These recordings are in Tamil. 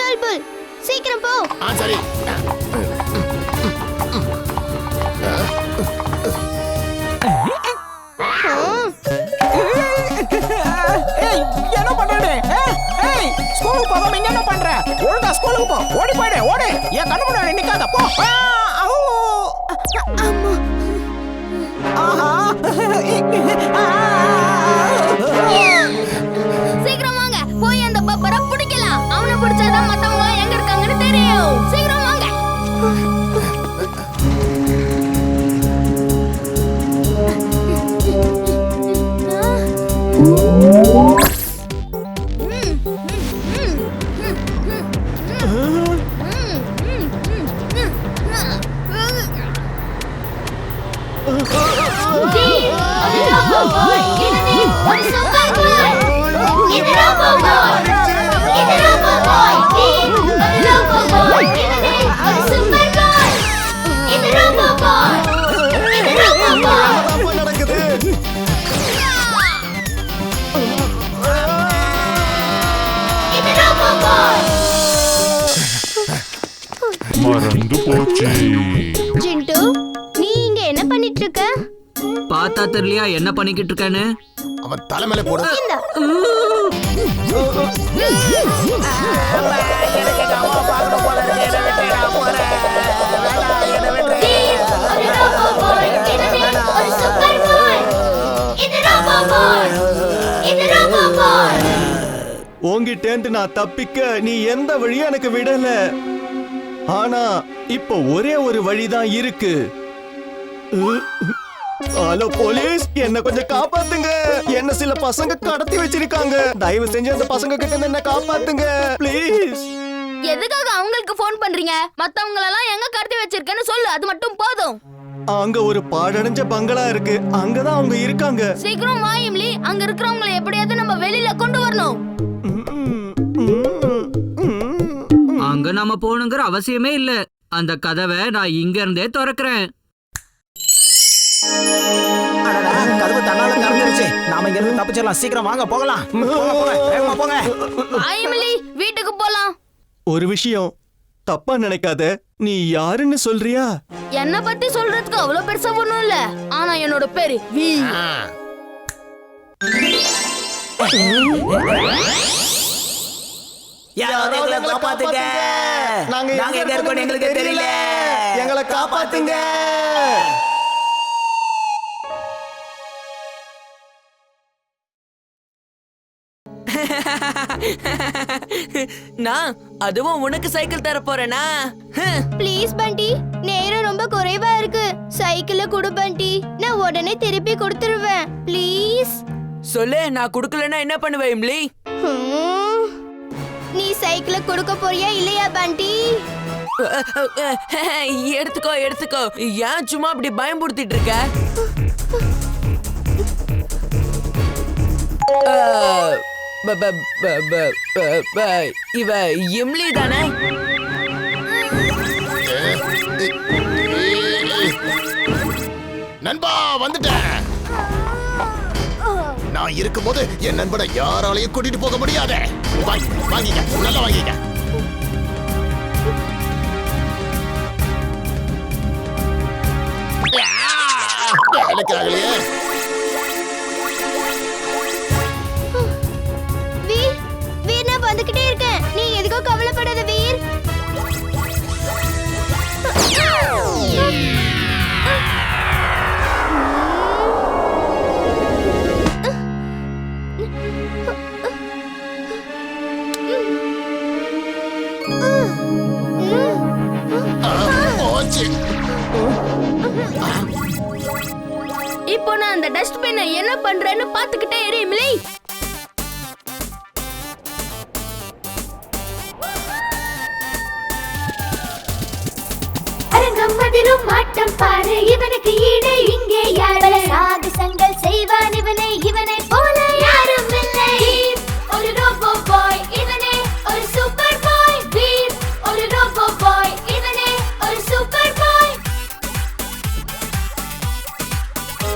சொல்புல், சீக்கிரம் போ. சரி. என்ன பண்றே? ஸ்கூலுக்கு போகாம இங்க என்ன பண்ற? ஒழுங்கா ஸ்கூலுக்கு போ. ஓடி போயிடு, ஓடு. என் கண்ணு முன்னாடி நிக்காத, போ. அம்மா. ஆஹா. சீக்கிரம் வாங்க, போய் அந்த பப்பரை பிடிக்கலாம். அவனை பிடிச்சாதான் மத்தவங்க எங்க இருக்காங்கன்னு தெரியும். சீக்கிரம் வாங்க. மறந்து போச்சு. ஜிண்டு, நீ இங்க என்ன பண்ணிட்டு இருக்க? பார்த்தா தெரியலையா என்ன பண்ணிக்கிட்டு இருக்கேன்னு? அவன் தலைமையில போடு. உங்கிட்டேந்து நான் தப்பிக்க நீ எந்த வழியும் எனக்கு விடல. ஆனா இப்போ ஒரே ஒரு வழிதான் இருக்கு. ஹலோ போலீஸ், என்ன கொஞ்சம் காப்பாத்துங்க. என்ன சில பசங்க கடத்தி வச்சிருக்காங்க. தயவு செஞ்சு அந்த பசங்க கிட்ட இருந்து என்ன காப்பாத்துங்க ப்ளீஸ். எதுக்காக அவங்களுக்கு போன் பண்றீங்க? மத்தவங்க எல்லாம் எங்க கடத்தி வச்சிருக்கேன்னு சொல்லு, அது மட்டும் போதும். அங்க ஒரு பாழடைஞ்ச பங்களா இருக்கு, அங்கதான் அவங்க இருக்காங்க. சீக்கிரம் வா இம்லி, அங்க இருக்கிறவங்களை எப்படியாவது நம்ம வெளியில கொண்டு வரணும். அங்க நாம போகணுங்கிற அவசியமே இல்ல. அந்த கதவை நான் இங்க இருந்தே திறக்கிறேன். கதவு தன்னால திறந்துருச்சு. நாம இங்க இருந்து தப்பிச்சிடலாம். சீக்கிரம் வாங்க, போகலாம். வேகமா போங்க. இம்லி, வீட்டுக்கு போலாம். ஒரு விஷயம் தப்பா நினைக்காத. நீ யாருன்னு சொல்றியா? என்ன பத்தி சொல்றதுக்கு அவ்வளவு பெருசா ஒண்ணும் இல்ல. ஆனா என்னோட பேரு வி. யாராவது எங்களை காப்பாத்துங்க. நாங்க எங்க இருக்கோம் எங்களுக்கு தெரியல. எங்களை காப்பாத்துங்க. நான் அதுவும் உனக்கு சைக்கிள் தர போறேனா? ப்ளீஸ் பண்டி, நேரம் ரொம்ப குறைவா இருக்கு. சைக்கிள கொடு பண்டி, நான் உடனே திருப்பி கொடுத்துருவேன். ப்ளீஸ் சொல்லு, நான் குடுக்கலன்னா என்ன பண்ணுவேன் இம்லி? நீ சைக்கிள கொடுக்க போறியா இல்லையா பண்டி? எடுத்துக்கோ எடுத்துக்கோ. ஏன் சும்மா அப்படி பயம்படுத்திட்டு இருக்க? இவ இம்லி தானே? நண்பா வந்துட்டேன். நான் இருக்கும்போது என் நண்பனை யாராலையும் கூட்டிட்டு போக முடியாது. வாங்கிக்க, நல்லா வாங்கிக்க. வேலைக்காகலையே. வீர், வீர், நான் வந்துகிட்டே இருக்கேன். நீ எதுக்கோ கவலைப்படாத வீர். இப்போ நான் அந்த டஸ்ட்பினை என்ன பண்றேன்னு பாத்துக்கிட்டே இரு இம்லி. அரங்கம்மதிரும் மாட்டம் பாரு, இவனுக்கு ஈடு இங்கே யாரு? சாகசங்கள் செய்வான் இவனை, இவனை போல யாரும் இல்லை. ஒரு ரோபோ பாய் இவனே, ஒரு சூப்பர் பாய். வீர் ஒரு ரோபோ பாய் இவனே, ஒரு சூப்பர் பாய்.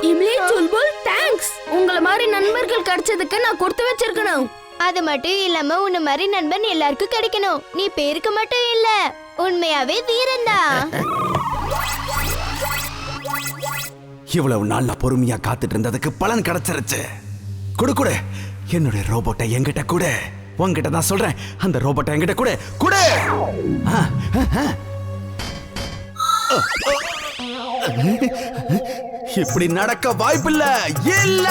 இம்லி, சொல்புல், தேங்க்ஸ். உங்கள மாதிரி நண்பர்கள் கிடைச்சதுக்கு நான் கொடுத்து வச்சிருக்கணும். அது அது மட்டும் இல்லாம உன்ன மாதிரி நண்பன் எல்லாருக்கும் கிடைக்கணும். நீ பேருக்கு மட்டும் இல்ல, உண்மையாவே வீரன்டா. இவ்வளவு நாள் நான் பொறுமையா காத்துட்டு இருந்ததுக்கு பலன் கிடைச்சிருச்சு. குடு என்னுடைய ரோபோட்டை என்கிட்ட கொடு. உன்கிட்ட தான் சொல்றேன், அந்த ரோபோட்டை என்கிட்ட கொடு. இப்படி நடக்க வாய்ப்பில்ல. இல்ல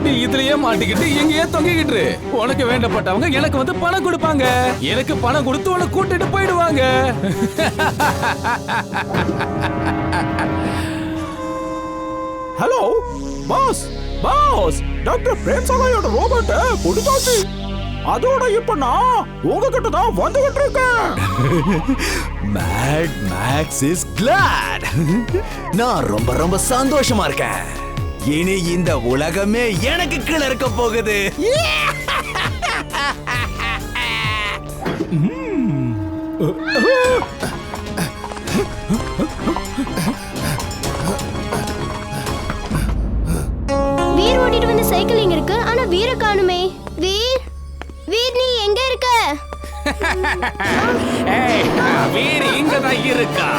நீ இதுலயே மாட்டிக்கிட்டு எங்கேயே தொங்கிக்கிட்டு. உனக்கு வேண்டப்பட்டவங்க எனக்கு வந்து பணம் கொடுப்பாங்க. எனக்கு பணம் கொடுத்து உனக்கு கூட்டிட்டு போயிடுவாங்க. ஹலோ பாஸ், டாக்டர் பிரேம் சகாயோட ரோபோட்டை கொடுத்தாச்சு. அதோட இப்ப நான் உங்ககிட்ட தான் வந்துகிட்டு இருக்கேன். Mad Max is glad. நான் ரொம்ப சந்தோஷமா இருக்கேன். இனி இந்த உலகமே எனக்கு கீழே இருக்க போகுது. வீர் ஓட்டிட்டு வந்த சைக்கிள் இங்க இருக்கு, ஆனா வீர காணுமே. வீர் நீ எங்க இருக்க? வீர் இங்கதான் இருக்கா.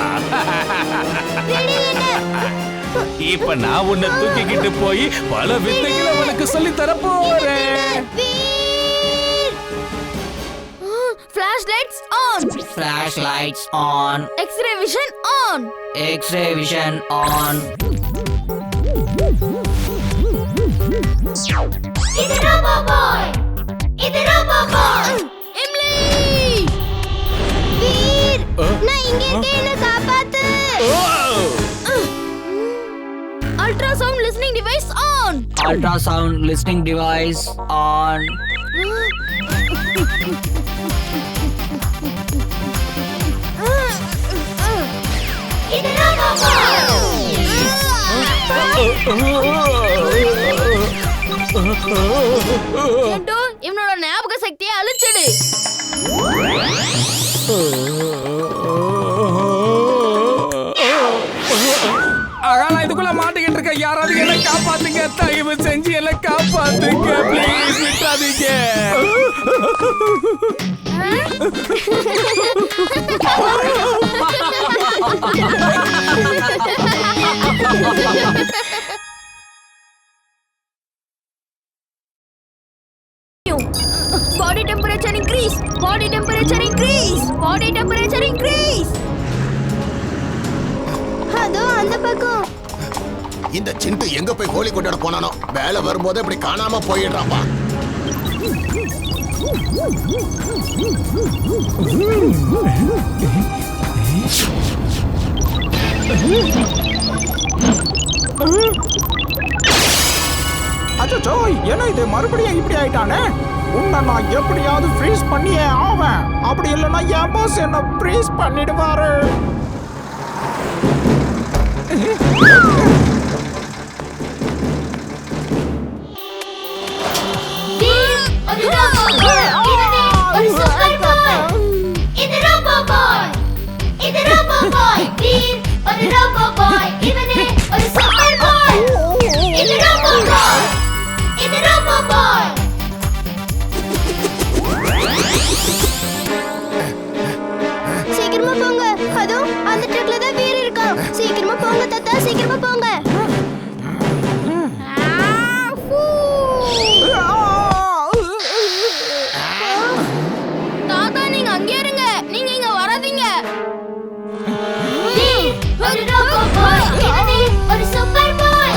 இப்ப நான் உன்னை தூக்கிக்கிட்டு போய் பல வித்தைகளை உனக்கு சொல்லி தர போறேன். Flashlights on. Flashlights on. X-ray vision on. X-ray vision on. இது ரோபோ பாய். Emily! வீர், நான் இங்க இருக்கேன், என்ன காப்பாத்து. Ultrasound listening device on. Ultrasound listening device on. இது ரோபோ பாய். ஏண்டோ இவனோட ஞாபக சக்தியை அழிச்சிடு. நான் இதுக்குள்ள மாட்டிக்கிட்டு இருக்க. யாராவது என்ன காப்பாத்துங்க, தயவு செஞ்சு என்ன காப்பாத்துங்க, please விட்டாதீங்க. Body temperature increase. Body temperature increase. Body temperature increase. அதோ அந்த பக்கம். இந்த சிண்டு எங்க போய் கோழி கொண்டாட போனானோ, வேலை வரும்போது இப்படி காணாம போயிடுறாப்பா. அச்சோ, என்ன இது மறுபடியும் இப்படி ஆயிட்டானே? உன்னை நான் எப்படியாவது ஃப்ரீஸ் பண்ணியே ஆவேன். அப்படி இல்லைன்னா என் பாஸ் என்ன ஃப்ரீஸ் பண்ணிடுவாரு. இது ரோபோ பாய். ஒரு சூப்பர் பாய். இது ரோபோ பாய். இது ரோபோ பாய். ஒரு ரோபோ பாய். இவனே ஒரு சூப்பர் பாய். இது ரோபோ பாய். இது ரோபோ பாய். சீக்கிரமா போங்க. அதோ அந்த ட்ரக்ல தான் வீர் இருக்கான். சீக்கிரமா போங்க தாத்தா, சீக்கிரமா போங்க. தாத்தா நீங்க அங்கே இருங்க, நீங்க இங்க வராதீங்க. ஒரு ரோபோ பாய். இவனே ஒரு சூப்பர் பாய்.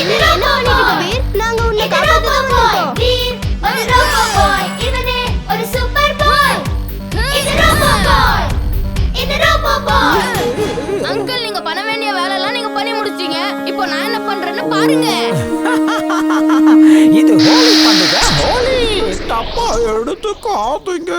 இது ரோபோ பாய். வீர், நாங்க உன்னை இது ரோபோ காப்பாத்த பாய். வந்திருக்கோம். ஒரு ரோபோ பாய். இவனே ஒரு சூப்பர் பாய். இது ரோபோ பாய். இது ரோபோ பாய். அங்கிள், நீங்க பண்ண வேண்டிய வேலை எல்லாம் நீங்க பண்ணி முடிச்சீங்க. இப்போ நான் என்ன பண்றேன்னு பாருங்க. இது ஹோலி பண்டிகை. ஹோலி தப்பா எடுத்துக்காதீங்க.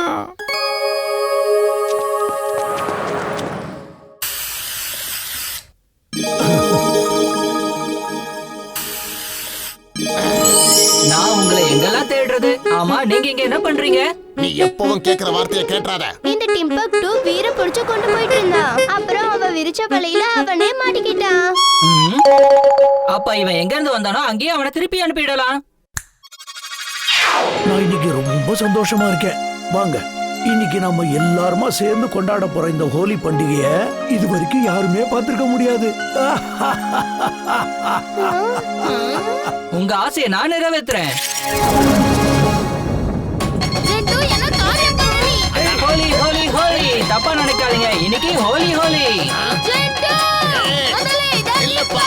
தேடுறது. ஆமா, நீங்க இங்க என்ன பண்றீங்க? நீ எப்பவும் கேக்குற வார்த்தையை கேட்றாத. இந்த டிம்பக்டு வீர புடிச்சு கொண்டு போயிட்டு இருந்தான். அப்புறம் அவன் விரிச்ச வலையில அவனே மாட்டிக்கிட்டான். அப்ப இவன் எங்க இருந்து வந்தானோ அங்கேயே அவனை திருப்பி அனுப்பிடலாம். நான் இன்னைக்கு ரொம்ப சந்தோஷமா இருக்கேன். வாங்க, இன்னைக்கு நம்ம எல்லாருமா சேர்ந்து கொண்டாட போற இந்த ஹோலி பண்டிகைய இது வரைக்கும் யாருமே பார்த்திருக்க முடியாது. உங்க ஆசையை நான் நிறைவேற்றுறேன். ஹோலி ஹோலி ஹோலி, தப்பா நினைக்காதீங்க, இன்னைக்கு ஹோலி ஹோலி. இல்லப்பா